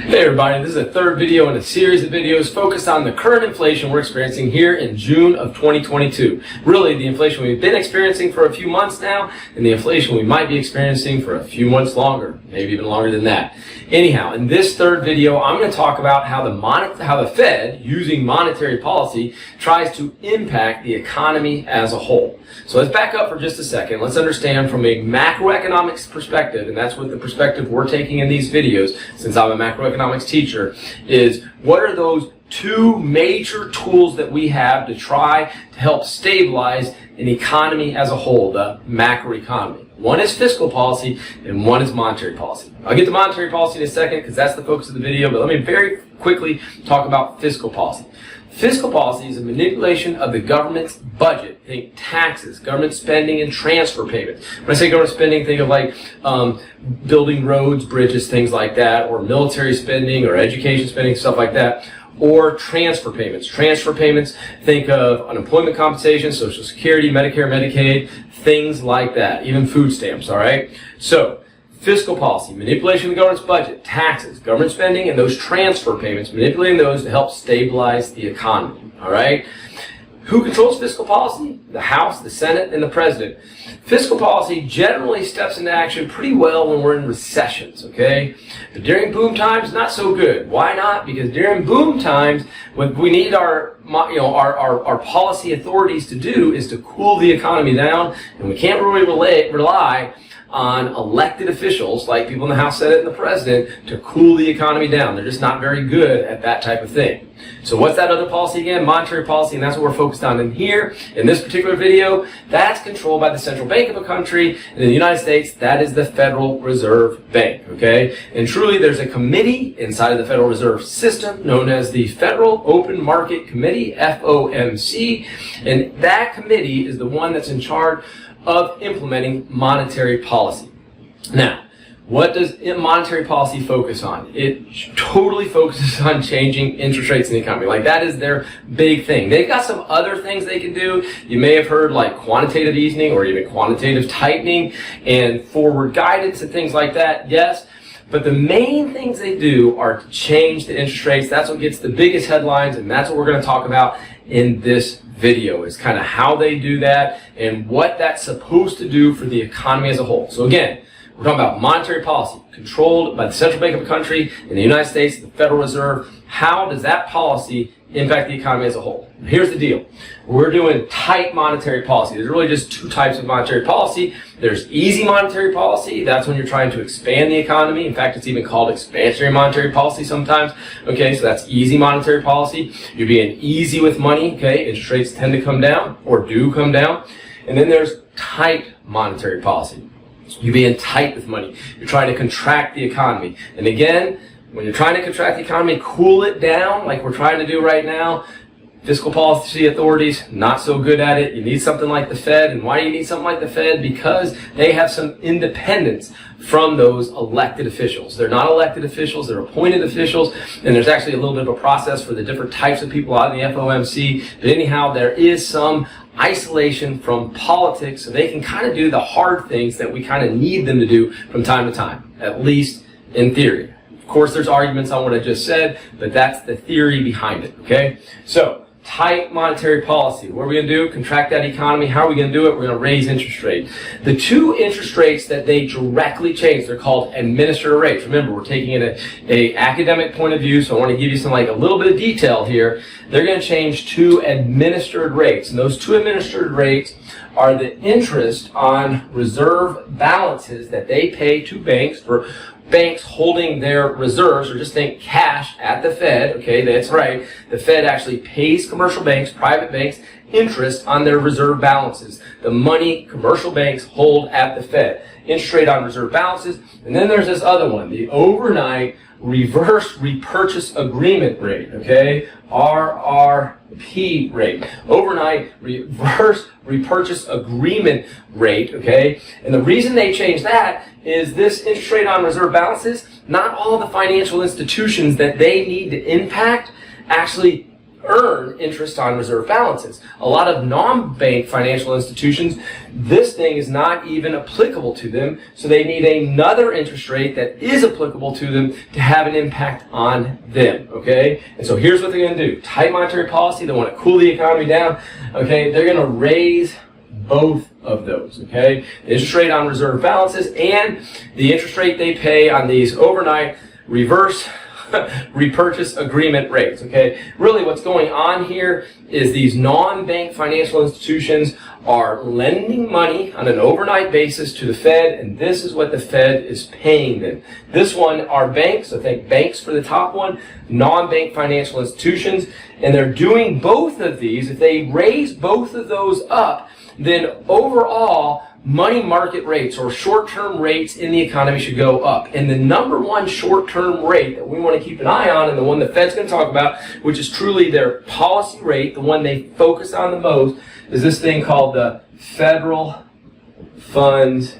Hey everybody, this is the third video in a series of videos focused on the current inflation we're experiencing here in June of 2022. Really, the inflation we've been experiencing for a few months now, and the inflation we might be experiencing for a few months longer, maybe even longer than that. Anyhow, in this third video, I'm going to talk about how the Fed, using monetary policy, tries to impact the economy as a whole. So let's back up for just a second. Let's understand from a macroeconomics perspective, and that's what the perspective we're taking in these videos, since I'm a macroeconomics teacher, is what are those two major tools that we have to try to help stabilize an economy as a whole, the macroeconomy. One is fiscal policy and one is monetary policy. I'll get to monetary policy in a second because that's the focus of the video, but let me very quickly talk about fiscal policy. Fiscal policy is a manipulation of the government's budget. Think taxes, government spending, and transfer payments. When I say government spending, think of like building roads, bridges, things like that, or military spending, or education spending, stuff like that. Or transfer payments. Transfer payments, think of unemployment compensation, Social Security, Medicare, Medicaid, things like that, even food stamps, all right? So, fiscal policy, manipulation of the government's budget, taxes, government spending, and those transfer payments, manipulating those to help stabilize the economy, all right? Who controls fiscal policy? The House, the Senate, and the President. Fiscal policy generally steps into action pretty well when we're in recessions, okay? But during boom times, not so good. Why not? Because during boom times, what we need our policy authorities to do is to cool the economy down, and we can't really rely on elected officials like people in the House, Senate, and the President to cool the economy down. They're just not very good at that type of thing. So what's that other policy again? Monetary policy, and that's what we're focused on in here. In this particular video, that's controlled by the central bank of a country. And in the United States, that is the Federal Reserve Bank, okay? And truly, there's a committee inside of the Federal Reserve System known as the Federal Open Market Committee, FOMC. And that committee is the one that's in charge of implementing monetary policy. Now, what does monetary policy focus on? It totally focuses on changing interest rates in the economy. Like, that is their big thing. They've got some other things they can do. You may have heard like quantitative easing or even quantitative tightening and forward guidance and things like that, yes. But the main things they do are to change the interest rates. That's what gets the biggest headlines, and that's what we're going to talk about in this video, is kind of how they do that and what that's supposed to do for the economy as a whole. So again, we're talking about monetary policy controlled by the central bank of a country, in the United States, the Federal Reserve. How does that policy impact the economy as a whole? Here's the deal. We're doing tight monetary policy. There's really just two types of monetary policy. There's easy monetary policy. That's when you're trying to expand the economy. In fact, it's even called expansionary monetary policy sometimes. Okay, so that's easy monetary policy. You're being easy with money. Okay, interest rates tend to come down or do come down. And then there's tight monetary policy. You're being tight with money. You're trying to contract the economy. And again, when you're trying to contract the economy, cool it down like we're trying to do right now. Fiscal policy authorities, not so good at it. You need something like the Fed. And why do you need something like the Fed? Because they have some independence from those elected officials. They're not elected officials, they're appointed officials, and there's actually a little bit of a process for the different types of people out in the FOMC. But anyhow, there is some isolation from politics, so they can kind of do the hard things that we kind of need them to do from time to time, at least in theory. Of course, there's arguments on what I just said, but that's the theory behind it, okay? So, tight monetary policy. What are we going to do? Contract that economy. How are we going to do it? We're going to raise interest rates. The two interest rates that they directly change, they're called administered rates. Remember, we're taking it a academic point of view, so I want to give you some a little bit of detail here. They're going to change two administered rates, and those two administered rates are the interest on reserve balances that they pay to banks for banks holding their reserves, or just think cash at the Fed. Okay, that's right. The Fed actually pays commercial banks, private banks, interest on their reserve balances. The money commercial banks hold at the Fed. Interest rate on reserve balances. And then there's this other one, the overnight reverse repurchase agreement rate, okay? RRP rate. Overnight reverse repurchase agreement rate, okay? And the reason they changed that is this interest rate on reserve balances, not all the financial institutions that they need to impact actually earn interest on reserve balances. A lot of non-bank financial institutions, this thing is not even applicable to them, so they need another interest rate that is applicable to them to have an impact on them, okay? And so here's what they're going to do. Tight monetary policy, they want to cool the economy down, okay? They're going to raise both of those, okay? The interest rate on reserve balances and the interest rate they pay on these overnight reverse repurchase agreement rates, okay? Really what's going on here is these non-bank financial institutions are lending money on an overnight basis to the Fed, and this is what the Fed is paying them. This one are banks, so think banks for the top one, non-bank financial institutions, and they're doing both of these. If they raise both of those up, then overall money market rates or short-term rates in the economy should go up. And the number one short-term rate that we want to keep an eye on, and the one the Fed's going to talk about, which is truly their policy rate, the one they focus on the most, is this thing called the federal funds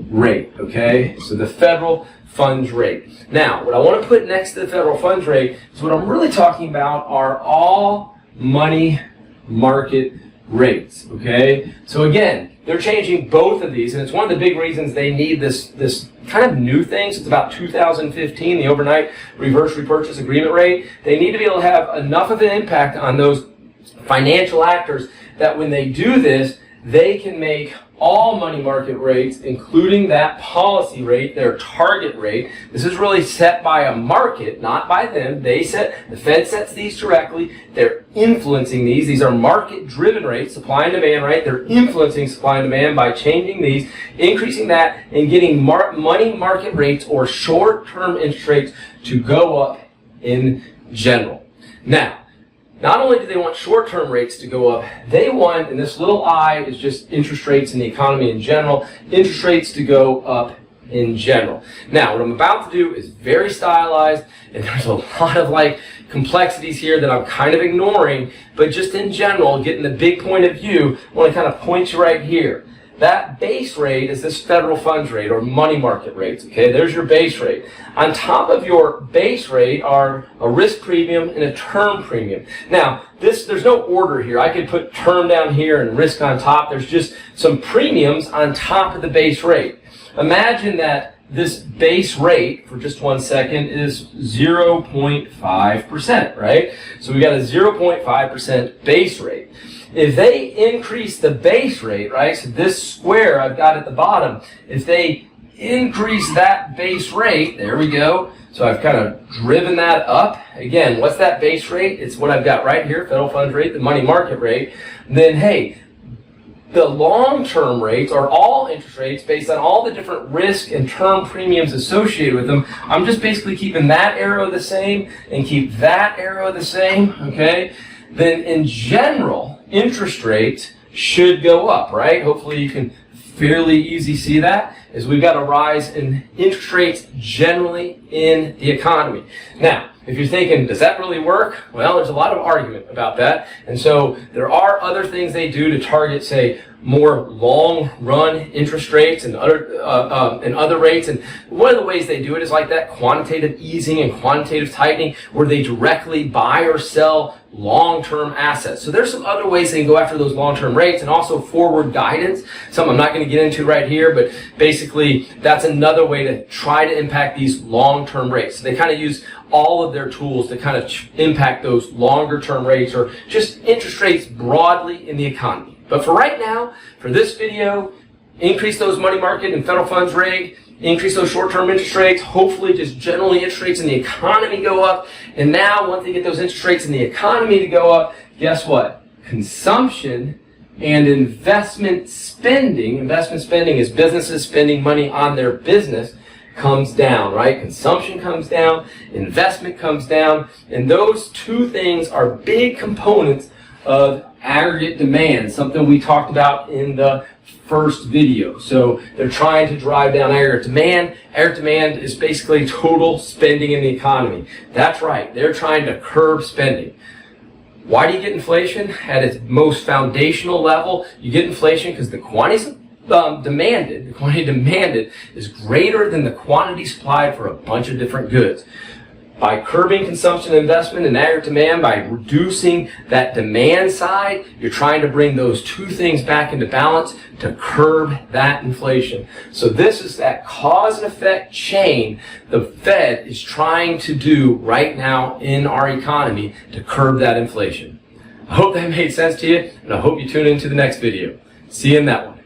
rate, okay? So the federal funds rate. Now, what I want to put next to the federal funds rate is what I'm really talking about are all money market rates, okay? So again, they're changing both of these, and it's one of the big reasons they need this kind of new thing. So it's about 2015, the overnight reverse repurchase agreement rate. They need to be able to have enough of an impact on those financial actors that when they do this, they can make all money market rates, including that policy rate, their target rate. This is really set by a market, not by them. The Fed sets these directly. They're influencing these. These are market-driven rates, supply and demand, right? They're influencing supply and demand by changing these, increasing that, and getting money market rates or short-term interest rates to go up in general. Now, not only do they want short-term rates to go up, they want, and this little I is just interest rates in the economy in general, interest rates to go up in general. Now, what I'm about to do is very stylized, and there's a lot of complexities here that I'm kind of ignoring, but just in general, getting the big point of view, I want to kind of point you right here. That base rate is this federal funds rate or money market rates, okay? There's your base rate. On top of your base rate are a risk premium and a term premium. Now, there's no order here. I could put term down here and risk on top. There's just some premiums on top of the base rate. Imagine that this base rate, for just 1 second, is 0.5%, right? So we got a 0.5% base rate. If they increase the base rate, right, so this square I've got at the bottom, if they increase that base rate, there we go, so I've kind of driven that up. Again, what's that base rate? It's what I've got right here, federal funds rate, the money market rate. Then, hey, the long-term rates are all interest rates based on all the different risk and term premiums associated with them. I'm just basically keeping that arrow the same and keep that arrow the same, okay? Then in general, interest rates should go up, right? Hopefully you can fairly easy see that, is we've got a rise in interest rates generally in the economy. Now, if you're thinking, does that really work? Well, there's a lot of argument about that. And so there are other things they do to target, say, more long-run interest rates and other rates. And one of the ways they do it is like that quantitative easing and quantitative tightening, where they directly buy or sell long-term assets. So there's some other ways they can go after those long-term rates, and also forward guidance. Some I'm not going to get into right here, but basically that's another way to try to impact these long-term rates. So they kind of use all of their tools to kind of impact those longer-term rates or just interest rates broadly in the economy. But for right now, for this video, increase those money market and federal funds rate, increase those short-term interest rates, hopefully just generally interest rates in the economy go up. And now, once they get those interest rates in the economy to go up, guess what? Consumption and investment spending is businesses spending money on their business, comes down, right? Consumption comes down, investment comes down, and those two things are big components of aggregate demand, something we talked about in the first video. So they're trying to drive down aggregate demand. Aggregate demand is basically total spending in the economy. That's right, they're trying to curb spending. Why do you get inflation? At its most foundational level, you get inflation because the quantity demanded is greater than the quantity supplied for a bunch of different goods. By curbing consumption and investment and aggregate demand, by reducing that demand side, you're trying to bring those two things back into balance to curb that inflation. So this is that cause and effect chain the Fed is trying to do right now in our economy to curb that inflation. I hope that made sense to you, and I hope you tune into the next video. See you in that one.